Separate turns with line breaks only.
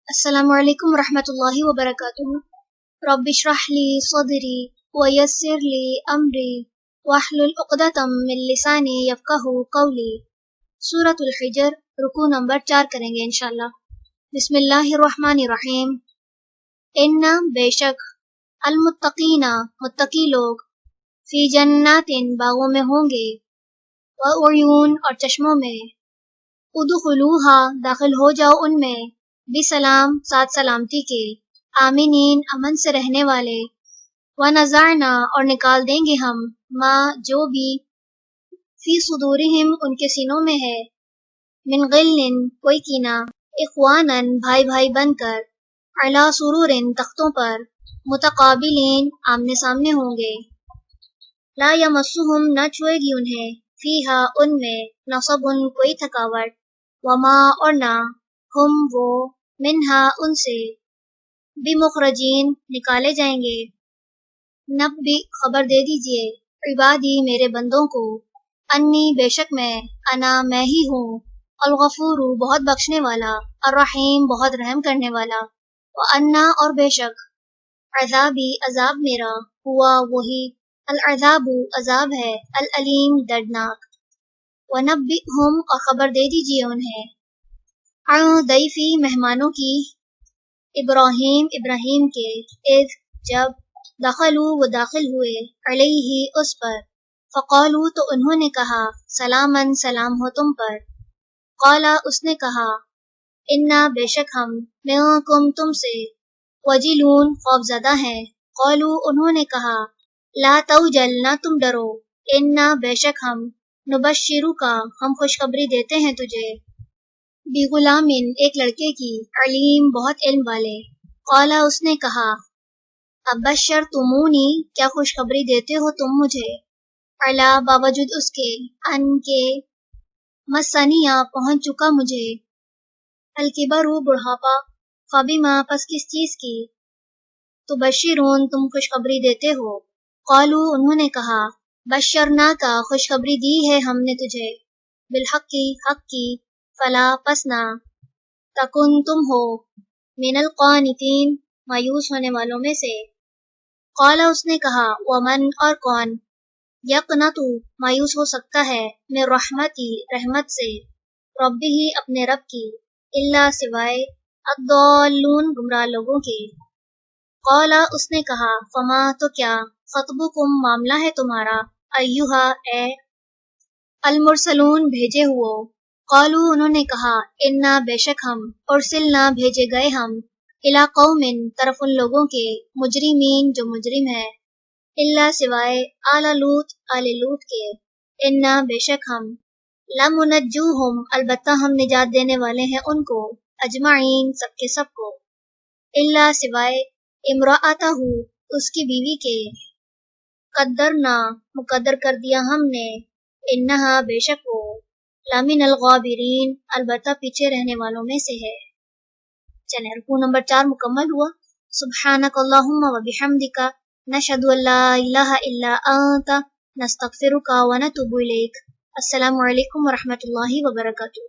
السلام علیکم ورحمۃ اللہ وبرکاتہ۔ رب اشرح لی صدری ویسر لی امری واحلل عقدۃ من لسانی یفقہوا قولی۔ سورۃ الحجر، رکوع نمبر 4 کریں گے انشاءاللہ۔ بسم اللہ الرحمن الرحیم۔ ان بے شک، المتقین متقی لوگ، فی جنات باغوں میں ہوں گے، وعیون اور چشموں میں، ادخلوہا داخل ہو جاؤ ان میں، بسلام ساتھ سلامتی کے، آمینین امن سے رہنے والے، ونزعنا اور نکال دیں گے ہم، ما جو بھی، فی صدورہم ان کے سینوں میں ہے، من غلن کوئی کینہ، اخوانن بھائی بھائی بن کر، علی سرور تختوں پر، متقابلین آمنے سامنے ہوں گے، لا یمسہم نہ چھوئے گی انہیں، فیہا ان میں، نصب کوئی تھکاوٹ، وما اور نہ، ہم وہ، منہا ان سے، بمخرجین نکالے جائیں گے۔ نبی خبر دے دیجئے، عبادی میرے بندوں کو، انی بے شک میں ہی ہوں، الغفور بہت بخشنے والا، الرحیم بہت رحم کرنے والا، وانا اور بے شک، عذابی عذاب میرا، ہوا وہی، العذاب عذاب ہے، العلیم دردناک۔ ونبئہم اور خبر دے دیجئے انہیں، عن ضیفی مہمانوں کی، ابراہیم کے، اذ جب، دخلوا وہ داخل ہوئے، علیہ اس پر، فقالوا تو انہوں نے کہا، سلامن سلام ہو تم پر، قالا اس نے کہا، انا بے شک ہم، منکم تم سے، وجلون خوفزدہ ہیں، قالوا انہوں نے کہا، لا توجل نہ تم ڈرو، انا بے شک ہم، نبشرک ہم خوشخبری دیتے ہیں تجھے، بغلام ایک لڑکے کی، علیم بہت علم والے، قالا اس نے کہا، ابشرتمونی کیا خوشخبری دیتے ہو تم مجھے، علا باوجود اس کے، ان کے، مسنیا پہنچ چکا مجھے، الکبر بڑھاپا، فبما پس کس چیز کی، تبشرون تم خوشخبری دیتے ہو، قالو انہوں نے کہا، بشرنا کا خوشخبری دی ہے ہم نے تجھے، بالحق کی حق کی، فلا پس نہ، تکن تم ہو، من القانتین مایوس ہونے والوں میں سے، قالا اس نے کہا، ومن اور کون، یقنطو مایوس ہو سکتا ہے، من رحمتی رحمت سے، ربہ اپنے رب کی، الا سوائے، الضالون گمراہ لوگوں کے، قالا اس نے کہا، فما تو کیا، خطبکم معاملہ ہے تمہارا، ایہا اے، المرسلون بھیجے ہوئے، قالو انہوں نے کہا، انا بے شک ہم، ارسلنا بھیجے گئے ہم، الی قوم طرف ان لوگوں کے، مجرمین جو مجرم ہے، الا سوائے، آل لوط کے، انا بے شک ہم، لمنجوہم البتہ ہم نجات دینے والے ہیں ان کو، اجمعین سب کے سب کو، الا سوائے، امرأتہ اس کی بیوی کے، قدرنا مقدر کر دیا ہم نے، انہا بے شک وہ، لمن الغابرین البتہ پیچھے رہنے والوں میں سے ہے۔ چلیں رکوع نمبر 4 مکمل ہوا۔ سبحانک اللہم و بحمدک، نشہد ان لا الہ الا انت، نستغفرک و نتوب الیک۔ السلام علیکم ورحمۃ اللہ وبرکاتہ۔